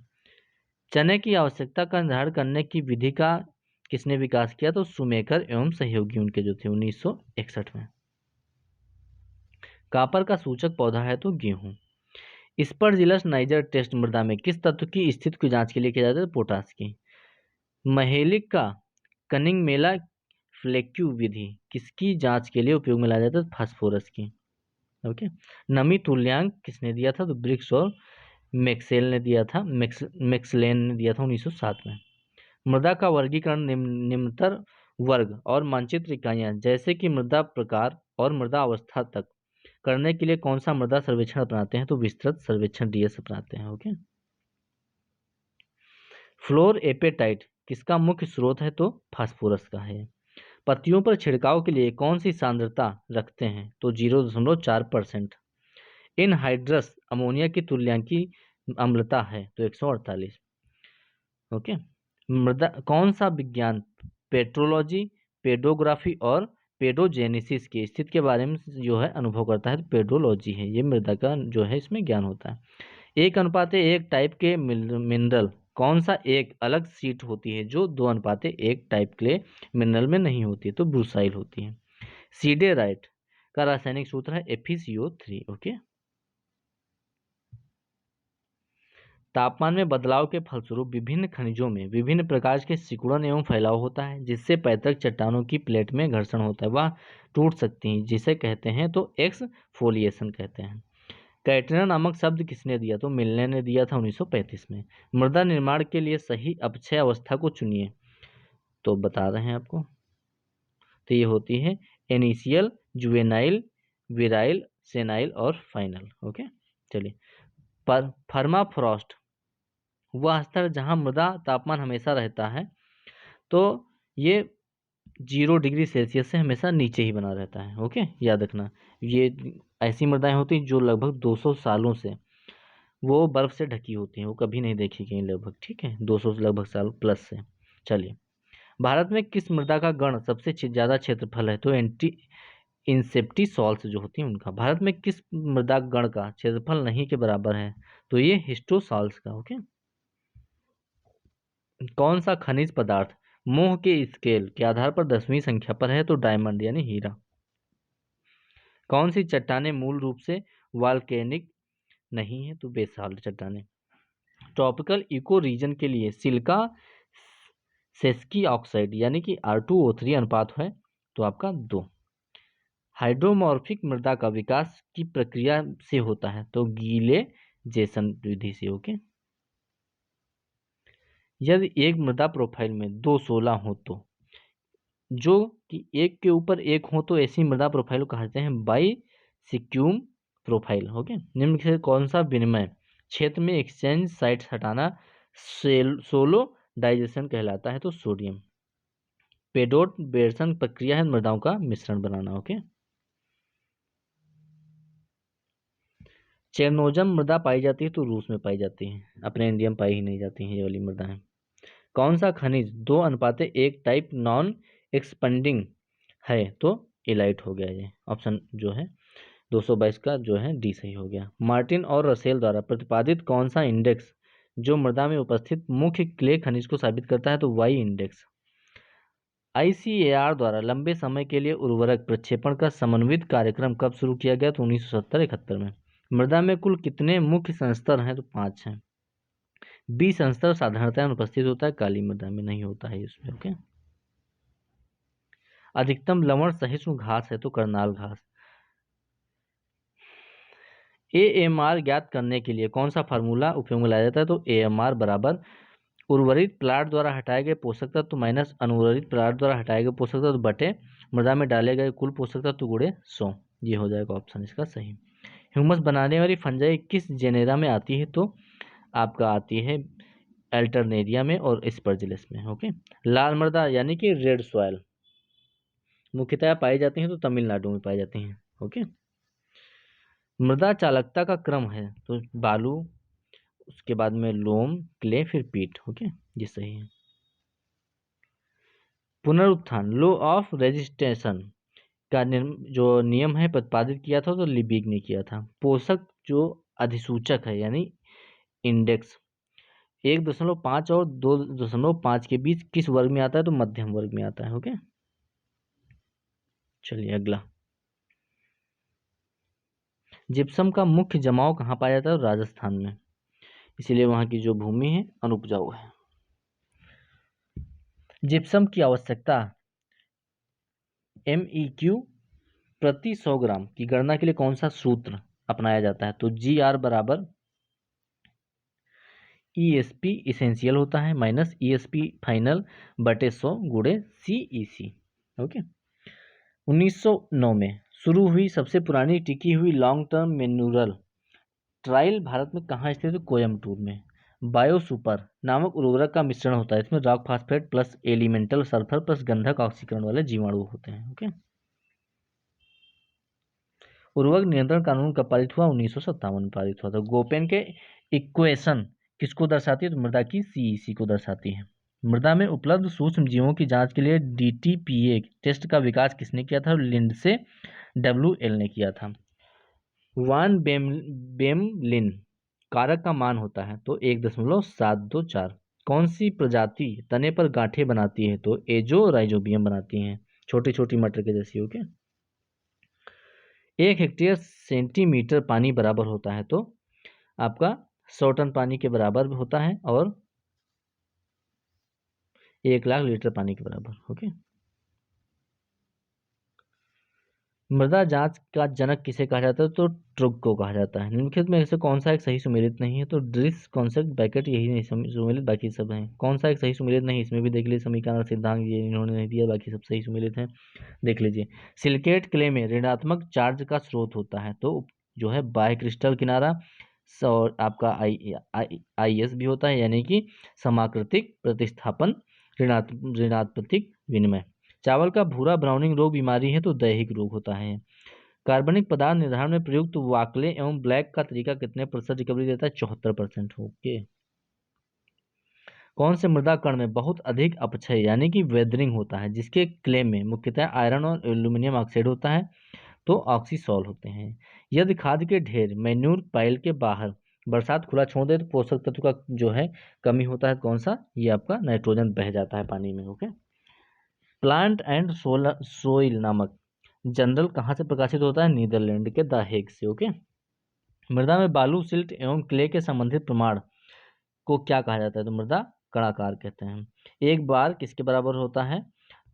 चने की आवश्यकता का निर्धारण करने की विधि का किसने विकास किया तो सुमेकर एवं सहयोगी उनके जो थे 1961 में। कॉपर का सूचक पौधा है तो गेहूं। स्पर्जिलस नाइजर टेस्ट मृदा में किस तत्व की स्थिति की जांच के लिए किया जाता है पोटास की। महेलिक का कनिंग-मेला फ्लेक्यू विधि किसकी जांच के लिए उपयोग में लाया जाता है फास्फोरस की। ओके। नमी तुल्यांक किसने दिया था तो ब्रिग्स और मैक्सवेल ने दिया था, मैक्सवेल ने दिया था 1907 में। मृदा का वर्गीकरण निम्नतर वर्ग और मानचित्र इकाइयां जैसे कि मृदा प्रकार और मृदा अवस्था तक करने के लिए कौन सा मृदा सर्वेक्षण अपनाते हैं तो विस्तृत सर्वेक्षण डीएस अपनाते हैं। ओके। फ्लोर एपेटाइट किसका मुख्य स्रोत है तो फास्फोरस का है। पत्तियों पर छिड़काव के लिए कौन सी सांद्रता रखते हैं तो 0.4%। इनहाइड्रस अमोनिया की तुल्यांकी अम्लता है तो 148। ओके। मृदा कौन सा विज्ञान पेट्रोलॉजी, पेडोग्राफी और पेडोजेनेसिस की स्थिति के बारे में जो है अनुभव करता है तो पेडोलॉजी है, ये मृदा का जो है इसमें ज्ञान होता है। 1:1 टाइप के मिनरल कौन सा एक अलग सीट होती है जो 2:1 टाइप के मिनरल में नहीं होती है तो ब्रूसाइल होती है। सीडेराइट का रासायनिक सूत्र है FeCO3। ओके। तापमान में बदलाव के फलस्वरूप विभिन्न खनिजों में विभिन्न प्रकार के सिकुड़न एवं फैलाव होता है जिससे पैतृक चट्टानों की प्लेट में घर्षण होता है, वह टूट सकती हैं, जिसे कहते हैं तो एक्सफोलिएशन कहते हैं। कैटरीना नामक शब्द किसने दिया तो मिलने ने दिया था 1935 में। मृदा निर्माण के लिए सही अपक्षय अवस्था को चुनिए तो बता रहे हैं आपको, तो ये होती है इनिशियल, जुवेनाइल, विराइल, सेनाइल और फाइनल। ओके। चलिए, परमाफ्रॉस्ट वह स्तर जहां मृदा तापमान हमेशा रहता है तो ये 0 डिग्री सेल्सियस से हमेशा नीचे ही बना रहता है। ओके, याद रखना। ये ऐसी मृदाएं होती हैं जो लगभग 200 सालों से वो बर्फ से ढकी होती हैं, वो कभी नहीं देखी गई लगभग, ठीक है, 200 लगभग साल प्लस से। चलिए, भारत में किस मृदा का गण सबसे ज़्यादा क्षेत्रफल है तो इंसेप्टिसॉल्स जो होती हैं उनका। भारत में किस मृदा गण का क्षेत्रफल नहीं के बराबर है तो ये हिस्टोसॉल्स का। ओके। कौन सा खनिज पदार्थ मोह के स्केल के आधार पर 10वीं संख्या पर है तो डायमंड यानी हीरा। कौन सी चट्टानें मूल रूप से वॉल्केनिक नहीं है तो बेसाल्ट चट्टानें। ट्रॉपिकल इको रीजन के लिए सिलिका सेस्की ऑक्साइड यानी कि R2O3 अनुपात है तो आपका 2। हाइड्रोमॉर्फिक मृदा का विकास की प्रक्रिया से होता है तो गीले जेसन विधि से। ओके। यदि एक मृदा प्रोफाइल में 2 16 हो तो जो कि एक के ऊपर एक हो तो ऐसी मृदा प्रोफाइल को कहते हैं बाइसिक्यूम प्रोफाइल। ओके। निम्न से कौन सा विनिमय क्षेत्र में एक्सचेंज साइट्स हटाना सोलो डाइजेशन कहलाता है तो सोडियम। पेडोट बेरसन प्रक्रिया है मृदाओं का मिश्रण बनाना। ओके। चेरनोजम मृदा पाई जाती है तो रूस में पाई जाती है, अपने इंडिया में पाई ही नहीं जाती है ये वाली मृदाएं। कौन सा खनिज 2:1 टाइप नॉन एक्सपेंडिंग है तो इलाइट हो गया, ये ऑप्शन जो है 222 का जो है डी सही हो गया। मार्टिन और रसेल द्वारा प्रतिपादित कौन सा इंडेक्स जो मृदा में उपस्थित मुख्य क्ले खनिज को साबित करता है तो वाई इंडेक्स। ICAR द्वारा लंबे समय के लिए उर्वरक प्रक्षेपण का समन्वित कार्यक्रम कब शुरू किया गया तो 1970-71 में। मृदा में कुल कितने मुख्य संस्तर हैं तो 5 हैं। बी संस्तर साधारणतः अनुपस्थित होता है, काली मृदा में नहीं होता है इसमें। ओके। अधिकतम लवण सहिष्णु घास है तो करनाल घास। AMR ज्ञात करने के लिए कौन सा फार्मूला उपयोग में लाया जाता है तो AMR बराबर उर्वरित प्लाट द्वारा हटाए गए पोषक तत्व माइनस अनुर्वरित प्लाट द्वारा हटाए गए पोषक तत्व बटे मृदा में डाले गए कुल पोषक तत्व गुणे 100। ये हो जाएगा ऑप्शन इसका सही। ह्यूमस बनाने वाली फंजाई किस जेनेरा में आती है? तो आपका आती है अल्टरनेरिया में और स्पर्जिलस में। ओके। लाल मृदा यानी कि रेड सॉइल मुख्यतः पाई जाती हैं तो तमिलनाडु में पाई जाती हैं। ओके। मृदा चालकता का क्रम है तो बालू, उसके बाद में लोम, क्ले, फिर पीट। ओके, ये सही है। पुनरुत्थान लो ऑफ रेजिस्टेशन का जो नियम है प्रतिपादित किया था तो लिबिग ने किया था। पोषक जो अधिसूचक है यानी इंडेक्स 1.5 और 2.5 के बीच किस वर्ग में आता है? तो मध्यम वर्ग में आता है। ओके, चलिए अगला। जिप्सम का मुख्य जमाव कहाँ पाया जाता है? राजस्थान में, इसीलिए वहाँ की जो भूमि है अनुपजाऊ है। जिप्सम की आवश्यकता MEQ प्रति 100 ग्राम की गणना के लिए कौन सा सूत्र अपनाया जाता है? तो GR बराबर ESP इसेंशियल होता है माइनस ESP फाइनल बटे 100 गुणे CEC। ओके। 1909 में शुरू हुई सबसे पुरानी टिकी हुई लॉन्ग टर्म मैन्यूरल ट्रायल भारत में कहाँ स्थित है? कोयम्बटूर में। बायो सुपर नामक उर्वरक का मिश्रण होता है, इसमें rock phosphate plus elemental sulphur plus गंधक ऑक्सीकरण वाले जीवाणु होते हैं। ओके। उर्वरक नियंत्रण कानून कब पारित हुआ? 1957 में पारित हुआ था। गोपेन के इक्वेशन किसको दर्शाती है? तो मृदा की CEC को दर्शाती है। मृदा में उपलब्ध सूक्ष्म जीवों की जांच के लिए DTPA टेस्ट का विकास किसने किया था? लिंडसे WL ने किया था। वान बेमलिन कारक का मान होता है तो 1.724। कौन सी प्रजाति तने पर गांठें बनाती है? तो एजो राइजोबियम बनाती हैं, छोटी छोटी मटर के जैसी। ओके। 1 हेक्टेयर सेंटीमीटर पानी बराबर होता है तो आपका 100 टन पानी के बराबर होता है और 1 लाख लीटर पानी के बराबर। ओके। मृदा जांच का जनक किसे कहा जाता है? तो ट्रुग को कहा जाता है। निम्नलिखित में से कौन सा एक सही सुमेलित नहीं है? तो ड्रिस कॉन्सेप्ट बैकेट यही नहीं सुमेलित, बाकी सब हैं। कौन सा एक सही सुमेलित नहीं? इसमें भी देख लीजिए, समीकरण सिद्धांत ये इन्होंने नहीं दिया, बाकी सब सही सुमेलित हैं, देख लीजिए। सिलिकेट क्ले में ऋणात्मक चार्ज का स्रोत होता है तो जो है बाह्य क्रिस्टल किनारा और आपका IS भी होता है यानी कि समाकृतिक प्रतिस्थापन ऋणात्मक विनिमय। चावल का भूरा ब्राउनिंग रोग बीमारी है तो दैहिक रोग होता है। कार्बनिक पदार्थ निर्धारण में प्रयुक्त वाकले एवं ब्लैक का तरीका कितने प्रतिशत रिकवरी देता है? 74%। ओके। कौन से मृदा कण में बहुत अधिक अपक्षय यानी कि वेदरिंग होता है, जिसके क्ले में मुख्यतः आयरन और एल्यूमिनियम ऑक्साइड होता है तो ऑक्सीसॉल होते हैं। यदि खाद के ढेर मैन्यूर पाइल के बाहर बरसात खुला छोड़ दे तो पोषक तत्व का जो है कमी होता है, कौन सा? ये आपका नाइट्रोजन बह जाता है पानी में। ओके। प्लांट एंड सोइल नामक जर्नल कहाँ से प्रकाशित होता है? नीदरलैंड के द हेग से। ओके। मृदा में बालू, सिल्ट एवं क्ले के संबंधित प्रमाण को क्या कहा जाता है? तो मृदा कणाकार कहते हैं। एक बार किसके बराबर होता है?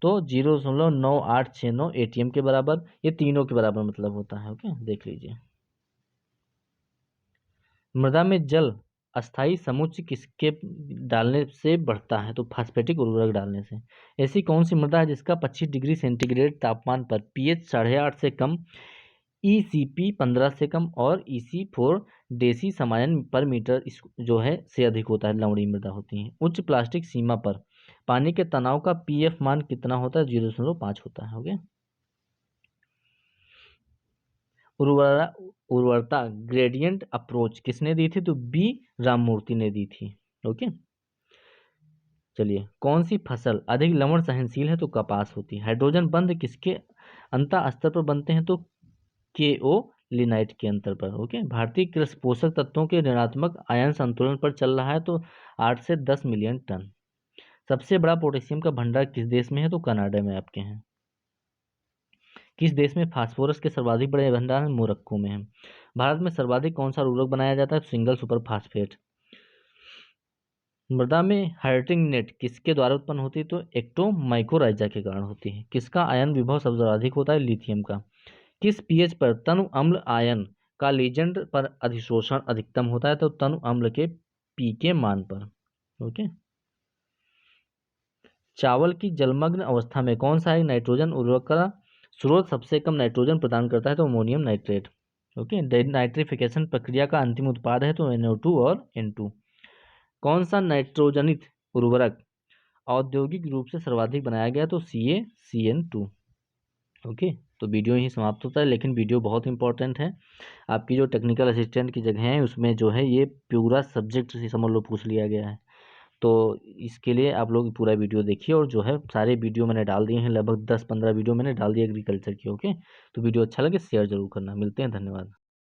तो 0.9869 ATM के बराबर, ये तीनों के बराबर मतलब होता है। ओके, देख लीजिए। मृदा में जल अस्थायी समुच्चय किसके डालने से बढ़ता है? तो फास्फेटिक उर्वरक डालने से। ऐसी कौन सी मृदा है जिसका 25 डिग्री सेंटीग्रेड तापमान पर pH 8.5 से कम, ECP 15 से कम और EC4 डेसी समायन पर मीटर जो है से अधिक होता है? लवणीय मृदा होती है। उच्च प्लास्टिक सीमा पर पानी के तनाव का PF मान कितना होता है? 0.5 होता है। ओके। उर्वरता ग्रेडियंट अप्रोच किसने दी थी? तो B राममूर्ति ने दी थी। ओके। चलिए, कौन सी फसल अधिक लवण सहनशील है? तो कपास होती है। हाइड्रोजन बंध किसके अंतः स्तर पर बनते हैं? तो KO लिनाइट के अंतर पर। ओके। भारतीय कृषि पोषक तत्वों के ऋणात्मक आयन संतुलन पर चल रहा है तो 8 से 10 मिलियन टन। सबसे बड़ा पोटेशियम का भंडार किस देश में है? तो कनाडा में आपके हैं। किस देश में फास्फोरस के सर्वाधिक बड़े भंडार हैं? मोरक्को में है। भारत में सर्वाधिक कौन सा उर्वरक बनाया जाता है? Single super phosphate. मृदा में हार्टिंग नेट किसके द्वारा उत्पन्न होती है? तो एक्टोमाइकोराइजा के कारण होती है। किसका आयन विभव सबसे अधिक होता है? लिथियम का। किस पीएच पर तनु अम्ल आयन का लीजेंड पर अधिशोषण अधिकतम होता है? तो तनु अम्ल के पी के मान पर। ओके। चावल की जलमग्न अवस्था में कौन सा एक नाइट्रोजन उर्वरक का स्रोत सबसे कम नाइट्रोजन प्रदान करता है? तो अमोनियम नाइट्रेट। ओके, नाइट्रिफिकेशन प्रक्रिया का अंतिम उत्पाद है तो NO2 और N2। कौन सा नाइट्रोजनित उर्वरक औद्योगिक रूप से सर्वाधिक बनाया गया तो CaCN2। ओके, तो वीडियो यही समाप्त होता है, लेकिन वीडियो बहुत इंपॉर्टेंट है। आपकी जो टेक्निकल असिस्टेंट की जगह है उसमें जो है ये पूरा सब्जेक्ट से समझ लो पूछ लिया गया है, तो इसके लिए आप लोग पूरा वीडियो देखिए। और जो है सारे वीडियो मैंने डाल दिए हैं, लगभग 10-15 वीडियो मैंने डाल दिए एग्रीकल्चर की। ओके, तो वीडियो अच्छा लगे शेयर जरूर करना। मिलते हैं, धन्यवाद।